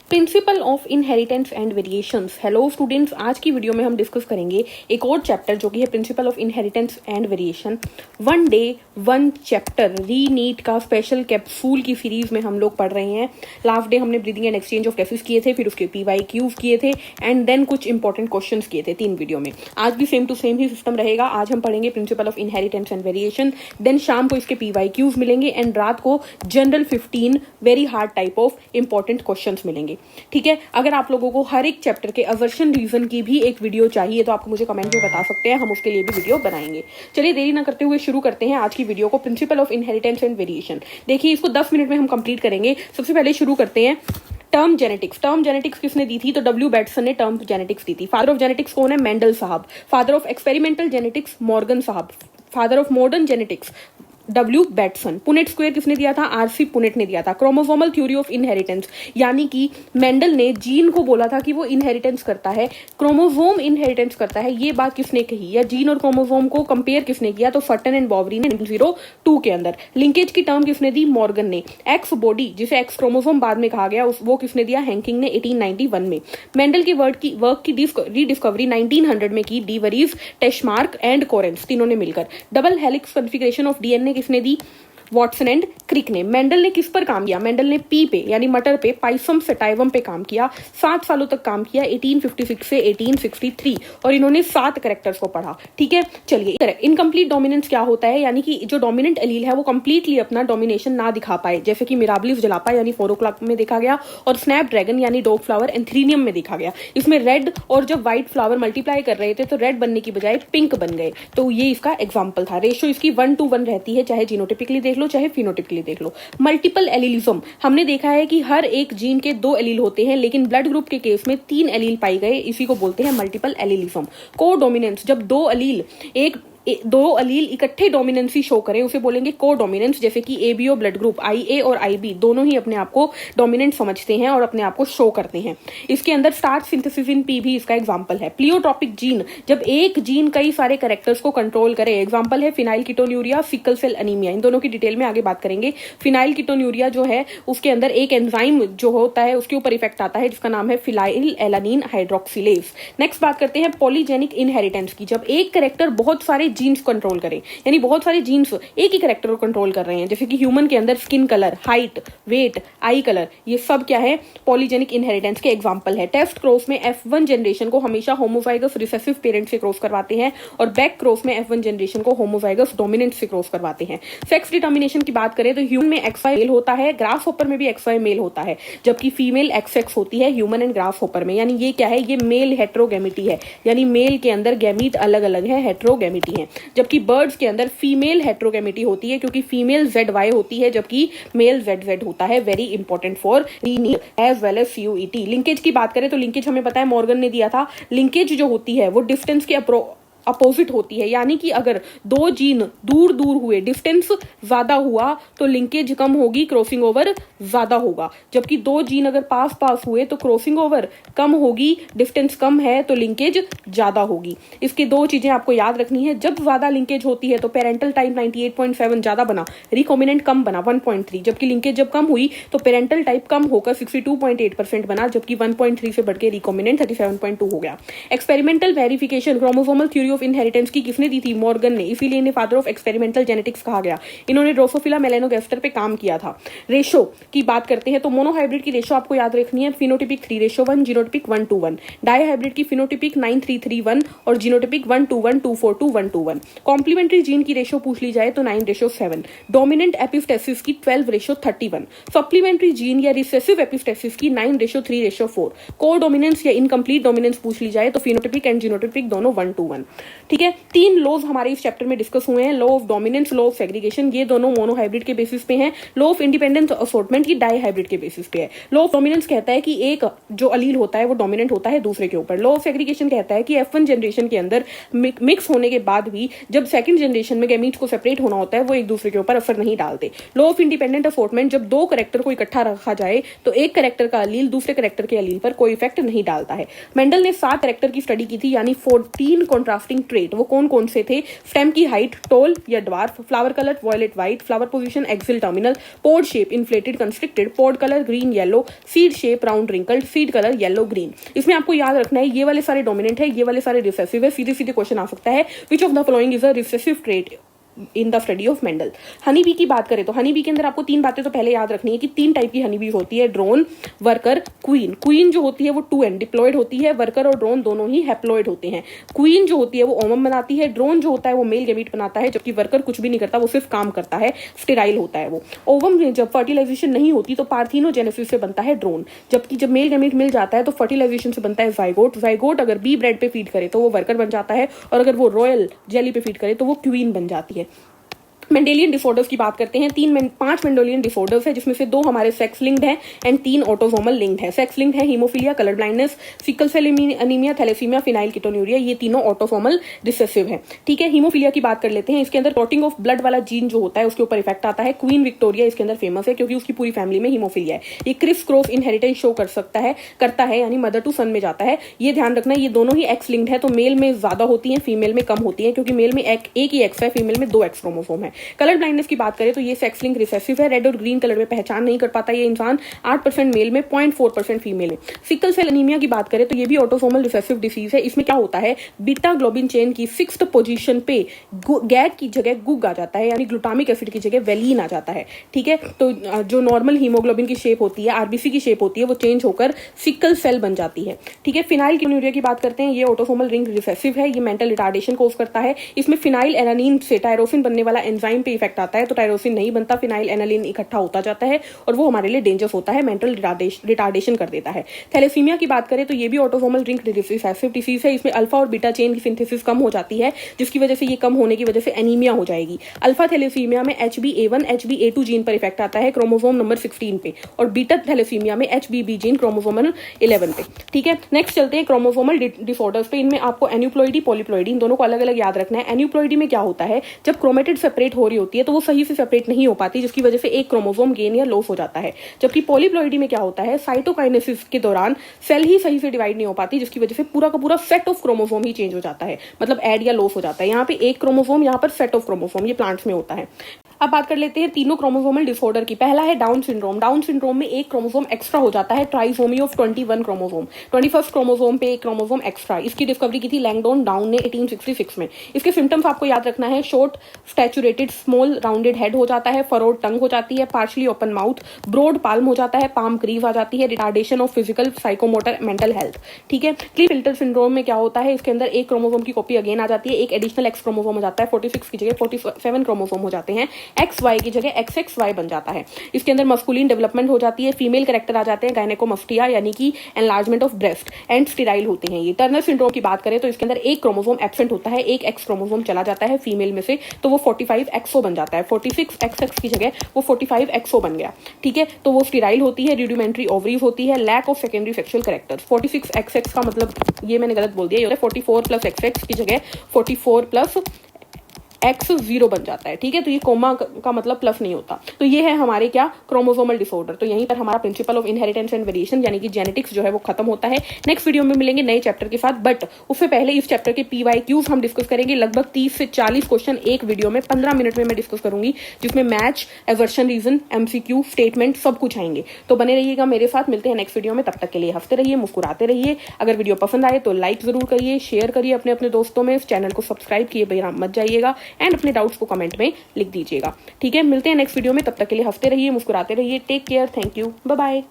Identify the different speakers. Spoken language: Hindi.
Speaker 1: Principal of inheritance and variations. Hello students, आज की वीडियो में हम डिस्कस करेंगे एक और चैप्टर जो कि है principle of inheritance and variation. One day one chapter re NEET का स्पेशल कैप्सूल की सीरीज में हम लोग पढ़ रहे हैं। लास्ट डे हमने breathing and exchange of gases किए थे, फिर उसके PYQs किए थे एंड देन कुछ इंपॉर्टेंट क्वेश्चंस किए थे 3 वीडियो में। आज भी सेम टू सेम ही सिस्टम रहेगा। आज हम पढ़ेंगे principle of inheritance and variation, then शाम को इसके PYQs मिलेंगे एंड रात को general 15 very hard type of important questions मिलेंगे। ठीक है, अगर आप लोगों को हर एक चैप्टर के अवर्शन रीजन की भी एक वीडियो चाहिए तो आपको मुझे कमेंट में बता सकते हैं, हम उसके लिए भी वीडियो बनाएंगे। चलिए देरी ना करते हुए शुरू करते हैं आज की वीडियो को। Principal of inheritance and variation, देखिए इसको 10 मिनट में हम कंप्लीट करेंगे। सबसे पहले शुरू करते हैं टर्म जेनेटिक्स। टर्म जेनेटिक्स किसने दी थी? तो W बैटसन ने टर्म जेनेटिक्स दी थी। फादर ऑफ जेनेटिक्स कौन है? मेंडल साहब। Father of experimental genetics Morgan साहब। Father of modern genetics W Bateson. Punnett square किसने दिया था? RC पुनेट ने दिया था। क्रोमोसोमल थ्योरी ऑफ इनहेरिटेंस, यानी कि मेंडल ने जीन को बोला था कि वो इनहेरिटेंस करता है, क्रोमोसोम इनहेरिटेंस करता है। ये बात किसने कही, या जीन और क्रोमोसोम को कंपेयर किसने किया? तो फटन एंड बॉवरी ने 1902 के अंदर। लिंकेज की टर्म किसने दी? मॉर्गन ने। एक्स बॉडी, जिसे एक्स क्रोमोसोम बाद में कहा गया, वो किसने दिया? हैंकिंग ने 1891 में। मेंडल की वर्क की रीडिस्कवरी 1900 में की डी वरीज, टेस्मार्क एंड कोरेंस, तीनों ने मिलकर। Double helix configuration of DNA किसने दी? वॉटसन एंड क्रिक ने। मेंडल ने किस पर काम किया? मेंडल ने पी पे यानी मटर पे, पाइसम सेटाइवम पे काम किया। 7 सालों तक काम किया, 1856 से 1863, और इन्होंने 7 कैरेक्टर्स को पढ़ा। ठीक है, चलिए इनकम्प्लीट डोमिनेंस क्या होता है, यानी कि जो डोमिनेंट एलील है वो कंप्लीटली अपना डोमिनेशन ना दिखा पाए, जैसे कि मिराबलिस जलापा यानी 4 o'clock में देखा गया, और स्नैप ड्रैगन यानी डॉग फ्लावर एंथ्रीनियम में देखा गया। इसमें रेड, और जब व्हाइट फ्लावर मल्टीप्लाई कर रहे थे तो रेड बनने की बजाय पिंक बन गए, तो ये इसका एग्जाम्पल था। रेशियो इसकी 1:1 रहती है, चाहे जीनोटिपिकली देख लो चाहे फिनोटिपिकली देख लो। मल्टीपल एलीलिज्म, हमने देखा है कि हर एक जीन के 2 एलील होते हैं, लेकिन ब्लड ग्रुप के केस में 3 एलील पाए गए, इसी को बोलते हैं मल्टीपल एलीलिज्म। को डोमिनेंस, जब 2 दो अलील इकट्ठे डोमिनेंसी शो करें उसे बोलेंगे को डोमिनेंस, जैसे कि ABO ब्लड ग्रुप IA और IB दोनों ही अपने आप को डोमिनेंट समझते हैं और अपने आप को शो करते हैं। इसके अंदर स्टार्च सिंथेसिस इन P भी इसका एग्जांपल है। प्लियोट्रोपिक जीन, जब एक जीन कई सारे कैरेक्टर्स को कंट्रोल करे, एग्जांपल है phenylketonuria, sickle cell anaemia. इन दोनों की डिटेल में आगे बात करेंगे। फिनाइल कीटोन्यूरिया जो है उसके अंदर एक एंजाइम जो होता है उसके ऊपर इफेक्ट आता है, जिसका नाम है फिनाइल एलानिन हाइड्रोक्सिलेज। नेक्स्ट बात करते हैं पॉलीजेनिक इनहेरिटेंस की। जब एक कैरेक्टर बहुत सारे जीन्स कंट्रोल करें, यानी बहुत सारे जीन्स एक ही कैरेक्टर को कंट्रोल कर रहे हैं, जैसे कि ह्यूमन के अंदर skin colour, height, weight, eye colour, ये सब क्या है? पॉलीजेनिक इनहेरिटेंस के एग्जांपल है। टेस्ट क्रॉस में F1 जनरेशन को हमेशा होमोजाइगस रिसेसिव पेरेंट से क्रॉस करवाते हैं, और बैक क्रॉस में F1 जनरेशन को होमोजाइगस डोमिनेंट से क्रॉस करवाते हैं। सेक्स डिटर्मिनेशन की बात करें तो ह्यूमन में XY मेल होता है, ग्रास होपर में भी XY मेल होता है, जबकि फीमेल XX होती है ह्यूमन एंड ग्रास होपर में। यानी ये क्या है? ये मेल हेट्रोगेमिटी है, यानी मेल के अंदर गैमीट अलग अलग है, हेट्रोगेमिटी है। जबकि बर्ड्स के अंदर फीमेल हेट्रोगेमिटी होती है, क्योंकि फीमेल ZY होती है जबकि मेल ZZ होता है। Very important for as well as CUET। Linkage की बात करें तो लिंकेज हमें पता है मॉर्गन ने दिया था। लिंकेज जो होती है वो डिस्टेंस के अपोजिट होती है, यानी कि अगर 2 जीन दूर दूर हुए, डिस्टेंस ज्यादा हुआ तो लिंकेज कम होगी, क्रॉसिंग ओवर ज्यादा होगा। जबकि 2 जीन अगर पास पास हुए तो क्रॉसिंग ओवर कम होगी, डिस्टेंस कम है तो लिंकेज ज्यादा होगी। इसकी 2 चीजें आपको याद रखनी है। जब ज्यादा लिंकेज होती है तो पेरेंटल टाइप 98.7 ज्यादा बना, रिकॉम्बिनेंट कम बना 1.3, जबकि लिंकेज जब कम हुई तो पेरेंटल टाइप कम होकर 62.8% बना, जबकि 1.3 से बढ़ के रिकॉम्बिनेंट 37.2 हो गया। Experimental verification chromosomal theory of inheritance की किसने दी थी? मॉर्गन ने, इसीलिए इन्हें फादर ऑफ एक्सपेरिमेंटल जेनेटिक्स कहा गया। इन्होंने ड्रोसोफिला मेलानोगास्टर पे काम किया था। रेशो की बात करते हैं तो मोनोहाइब्रिड की रेशो आपको याद रखनी है, फिनोटिपिक 3:1, जीनोटिपिक 1:1। डायहाइब्रिड की फिनोटिपिक 9:3:1 और जीनोटिपिक 1:1, 2:4, 1:1। कॉम्प्लीमेंट्री जीन की रेशो पूछ ली जाए तो 9:7। डोमिनेंट एपिस्टेसिस की 12:31। सप्लीमेंट्री जीन या रिसेसिव एपिस्टेसिस की 9:3:4। को डोमिनेंस या इनकम्प्लीट डोमिनेंस पूछ ली जाए तो फिनोटिपिक एंड जीनोटिपिक दोनों 1:1। ठीक है, 3 लॉज हमारे इस चैप्टर में डिस्कस हुए हैं। Law of dominance, law of segregation, ये दोनों मोनोहाइब्रिड के बेसिस पे हैं। लॉ ऑफ इंडिपेंडेंस असॉर्टमेंट की डायहाइब्रिड के बेसिस पे है। लॉ ऑफ डोमिनेंस कहता है कि एक जो अलील होता है वो डोमिनेंट होता है दूसरे के ऊपर। लॉ ऑफ सेग्रीगेशन कहता है कि F1 जनरेशन के अंदर मिक्स होने के बाद भी जब सेकंड जनरेशन में गैमीट्स को सेपरेट होना होता है वो एक दूसरे के ऊपर असर नहीं डालते। लॉ ऑफ इंडिपेंडेंट असॉर्टमेंट, जब 2 कैरेक्टर को इकट्ठा रखा जाए तो एक कैरेक्टर का अलील दूसरे कैरेक्टर के अलील पर कोई इफेक्ट नहीं डालता है। मेंडल ने 7 कैरेक्टर की स्टडी की थी, यानी 14 कॉन्ट्रास्ट ग्राफ्टिंग ट्रेट वो कौन कौन से थे? स्टेम की हाइट टॉल या dwarf, flower colour violet white, flower position axil terminal, pod shape inflated constricted, pod colour green yellow, seed shape round wrinkled, seed colour yellow green. इसमें आपको याद रखना है ये वाले सारे डोमिनेंट है, ये वाले सारे रिसेसिव है। सीधे सीधे क्वेश्चन आ सकता है which of the following is a recessive trait in the study of Mendel. Honey bee की बात करें तो हनी बी के अंदर आपको 3 बातें तो पहले याद रखनी है कि 3 टाइप की हनी बीज होती है, ड्रोन, वर्कर, क्वीन। क्वीन जो होती है वो 2n डिप्लॉयड होती है, वर्कर और ड्रोन दोनों ही हैप्लॉयड होते हैं। क्वीन जो होती है वो ओवम बनाती है, ड्रोन जो होता है वो मेल गैमीट बनाता है, जबकि वर्कर कुछ भी नहीं करता, वो सिर्फ काम करता है, स्टेराइल होता है वो। ओवम में जब फर्टिलाइजेशन नहीं होती तो पार्थिनोजेनेसिस से बनता है ड्रोन, जबकि जब मेल गैमीट मिल जाता है तो फर्टिलाइजेशन से बनता है जाइगोट। जाइगोट अगर बी ब्रेड पे फीड करे तो वो वर्कर बन जाता है, और अगर वो रॉयल जेली पे फीड करे तो वो क्वीन बन जाती है। मेंडेलियन डिसऑर्डर्स की बात करते हैं। 5 मेंडेलियन डिसऑर्डर्स है, जिसमें से 2 हमारे सेक्स लिंक्ड हैं एंड 3 ऑटोसोमल लिंक्ड है। सेक्स लिंक्ड है haemophilia, colour blindness, sickle cell anaemia, thalassemia, phenylketonuria, ये तीनों ऑटोसोमल रिसेसिव है। ठीक है, हीमोफीलिया की बात कर लेते हैं। इसके अंदर क्लॉटिंग ऑफ ब्लड वाला जीन जो होता है उसके ऊपर इफेक्ट आता है। क्वीन विक्टोरिया इसके अंदर फेमस है क्योंकि उसकी पूरी फैमिली में हीमोफीलिया है। ये क्रिस क्रॉस इनहेरिटेंस शो करता है यानी मदर टू सन में जाता है। ये ध्यान रखना, ये दोनों ही एक्स लिंक्ड है, तो मेल में ज्यादा होती है, फीमेल में कम होती है, क्योंकि मेल में एक ही एक्स है, फीमेल में 2 एक्स क्रोमोसोम है। कलर ब्लाइंडनेस की बात करें तो ये सेक्स लिंक रिसेसिव है। रेड और ग्रीन कलर में पहचान नहीं कर पाता ये इंसान। 8% मेल में, 0.4% फीमेल में। सिकल सेल एनीमिया की बात करें तो ये भी ऑटोसोमल रिसेसिव डिसीज है। इसमें क्या होता है, बीटा ग्लोबिन चेन की 6th पोजीशन पे गैग की जगह गुग आ जाता है, यानी ग्लूटामिक एसिड की जगह वेलिन आ जाता है। ठीक है, तो जो नॉर्मल हीमोग्लोबिन की शेप होती है, आरबीसी की शेप होती है, वो चेंज होकर सिकल सेल बन जाती है। ठीक है, फिनाइलकीटोन्यूरिया की बात करते हैं। ये ऑटोसोमल रिंग रिसेसिव है, ये मेंटल रिटार्डेशन कोज करता है। इसमें फिनाइल एलानिन से टायरोसिन बनने वाला एंजाइम पे इफेक्ट आता है, तो टायरोसिन नहीं बनता, फिनाइल एनालिन इकट्ठा होता जाता है और वो हमारे लिए डेंजरस होता है, मेंटल रिटार्डेशन कर देता है। थैलेसीमिया की बात करें तो ये भी ऑटोसोमल रिंग रिसेसिव डिसीज है। इसमें अल्फा और बीटा चेन की सिंथेसिस कम हो जाती है, जिसकी वजह से ये कम होने की वजह से एनीमिया हो जाएगी। अल्फा थैलेसीमिया में HbA1 HbA2 जीन पर इफेक्ट आता है, क्रोमोसोम नंबर 16 पे, और बीटा थैलेसीमिया में HbB जीन क्रोमोसोम 11 पे। ठीक है, नेक्स्ट चलते हैं क्रोमोसोमल डिसऑर्डर्स पे। इनमें आपको एन्यूप्लॉइडी, पॉलीप्लॉइडी, इन दोनों को अलग अलग याद रखना है। एन्यूप्लॉइडी में क्या होता है, जब क्रोमेटिड सेपरेट हो रही होती है तो वो सही से सेपरेट नहीं हो पाती, जिसकी वजह से एक क्रोमोसोम गेन या लॉस हो जाता है। जबकि पॉलीप्लॉइडी में क्या होता है, साइटोकाइनेसिस के दौरान सेल ही सही से डिवाइड नहीं हो पाती, जिसकी वजह से पूरा का पूरा set of chromosome he change हो जाता है, मतलब ऐड या लॉस हो जाता है। यहाँ पे एक क्रोमोसोम, यहाँ पर सेट ऑफ क्रोमोसोम, ये प्लांट्स में होता है। अब बात कर लेते हैं तीनों क्रोमोसोमल डिसऑर्डर की। पहला है डाउन सिंड्रोम। डाउन सिंड्रोम में एक क्रोमोसोम एक्स्ट्रा हो जाता है, trisomy of 21 chromosome, 21st chromosome पे एक क्रोमोसोम एक्स्ट्रा। इसकी डिस्कवरी की थी लैंगडोन डाउन ने 1866 में। इसके सिम्टम्स आपको याद रखना है, short statured small rounded head हो जाता है, फरोड टंग हो जाती है, partially open mouth, broad palm हो जाता है, पाम क्रीव आ जाती है, retardation of physical psychomotor mental health. ठीक है, क्लीफिल्टर सिंड्रोम में क्या होता है, इसके अंदर एक क्रोमोसोम की कॉपी अगेन आ जाती है, एक एडिशनल एक्स क्रोमोसोम हो जाता है, 46 की जगह 47 क्रोमोसोम हो जाते हैं, XY की जगह XXY बन जाता है। इसके अंदर मस्कुलिन डेवलपमेंट हो जाती है, फीमेल कैरेक्टर आ जाते हैं, गायनेकोमस्टिया यानी कि enlargement of breast, and sterile होते हैं ये। टर्नर सिंड्रोम की बात करें तो इसके अंदर एक क्रोमोसोम एब्सेंट होता है, एक एक्स क्रोमोसोम चला जाता है फीमेल में से, तो वो 45XO बन जाता है, 46XX की जगह वो 45XO बन गया। ठीक है, तो वो स्टेराइल होती है, रूडिमेंट्री ओवरीज होती है, lack of secondary sexual characters. 46XX का मतलब, ये मैंने गलत बोल दिया, ये होता है 44 + XX की जगह 44 + X 0 बन जाता है। ठीक है, तो ये कोमा का मतलब प्लस नहीं होता। तो ये है हमारे क्या, क्रोमोसोमल डिसऑर्डर। तो यहीं पर हमारा principal of inheritance and variation यानी कि जेनेटिक्स जो है वो खत्म होता है। नेक्स्ट वीडियो में मिलेंगे नए चैप्टर के साथ, बट उससे पहले इस चैप्टर के PYQs हम डिस्कस करेंगे। लगभग 30 से 40 क्वेश्चन एक वीडियो में 15 मिनट में मैं डिस्कस करूंगी, जिसमें match, assertion reason, MCQ, statement सब कुछ आएंगे। तो बने रहिएगा मेरे साथ, मिलते हैं नेक्स्ट वीडियो में। तब तक के लिए हंसते रहिए, मुस्कुराते रहिए। अगर वीडियो पसंद आए तो लाइक जरूर करिए, शेयर करिए अपने अपने दोस्तों में, इस चैनल को सब्सक्राइब किए बिना मत जाइएगा, एंड अपने डाउट्स को कमेंट में लिख दीजिएगा। ठीक है, मिलते हैं नेक्स्ट वीडियो में, तब तक के लिए हंसते रहिए, मुस्कुराते रहिए। Take care, thank you, bye bye.